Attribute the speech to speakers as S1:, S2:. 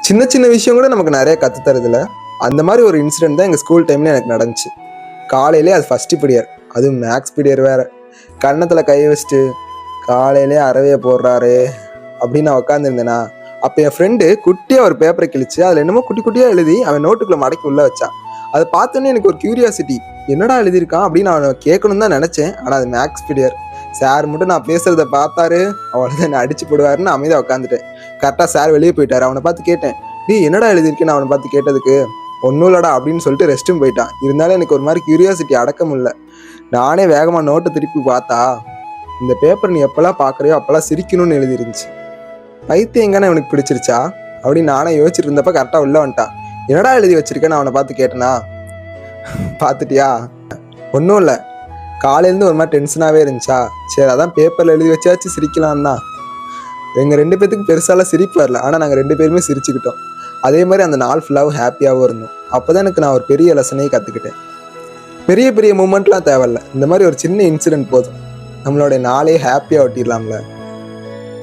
S1: சின்ன சின்ன விஷயம் கூட நமக்கு நிறைய கற்றுத்தரதில்ல. அந்த மாதிரி ஒரு இன்சிடென்ட் தான் எங்கள் ஸ்கூல் டைமில் எனக்கு நடந்துச்சு. காலையிலே அது ஃபஸ்ட்டு பீரியட், அதுவும் மேக்ஸ் பீரியட் வேறு. கன்னத்தில் கை வச்சுட்டு காலையிலே அறவையை போடுறாரு அப்படின்னு நான் உட்காந்துருந்தேனா, அப்போ என் ஃப்ரெண்டு குட்டியாக ஒரு பேப்பரை கிழிச்சு அதில் என்னமோ குட்டி குட்டியாக எழுதி அவன் நோட்டுக்குள்ளே மடக்கி உள்ளே வச்சான். அதை பார்த்தோன்னே எனக்கு ஒரு க்யூரியாசிட்டி, என்னடா எழுதியிருக்கான் அப்படின்னு அவனை கேட்கணுன்னு தான் நினச்சேன். ஆனால் அது மேக்ஸ் பீரியட். சார் மட்டும் நான் பேசுகிறத பார்த்தாரு, அவ்வளோதான் என்னை அடிச்சு போடுவாருன்னு அமைதியாக உட்காந்துட்டேன். கரெக்டாக சார் வெளியே போயிட்டார். அவனை பார்த்து கேட்டேன், நீ என்னடா எழுதியிருக்கேன்னு அவனை பார்த்து கேட்டதுக்கு, ஒன்றும் இல்லடா அப்படின்னு சொல்லிட்டு ரெஸ்ட்டும் போயிட்டான். இருந்தாலும் எனக்கு ஒரு மாதிரி க்யூரியாசிட்டி அடக்க முடியல. நானே வேகமாக நோட்டை திருப்பி பார்த்தா, இந்த பேப்பர் நீ எப்போல்லாம் பார்க்குறியோ அப்போல்லாம் சிரிக்கணும்னு எழுதிருந்துச்சு. பைத்தியங்கான அவனுக்கு பிடிச்சிருச்சா அப்படின்னு நானே யோசிச்சுட்டு இருந்தப்ப கரெக்டாக உள்ள வந்துட்டான். என்னடா எழுதி வச்சிருக்கேன்னு அவனை பார்த்து கேட்டனா, பார்த்துட்டியா, ஒன்றும் இல்லை, காலையிலேருந்து ஒரு மாதிரி டென்ஷனாகவே இருந்துச்சா, சரி அதான் பேப்பரில் எழுதி வச்சாச்சு சிரிக்கலாம் தான். எங்கள் 2 பேத்துக்கு பெருசாலாம் சிரிப்பு வரல, ஆனால் நாங்கள் 2 பேருமே சிரிச்சுக்கிட்டோம். அதே மாதிரி அந்த நாள் ஃபுல்லாகவும் ஹாப்பியாகவும் இருந்தோம். அப்போ தான் எனக்கு நான் ஒரு பெரிய லெசனையே கற்றுக்கிட்டேன். பெரிய பெரிய மூமெண்ட்லாம் தேவையில்ல, இந்த மாதிரி ஒரு சின்ன இன்சிடென்ட் போதும் நம்மளோட நாளே ஹாப்பியாக ஒட்டிடலாம்ல.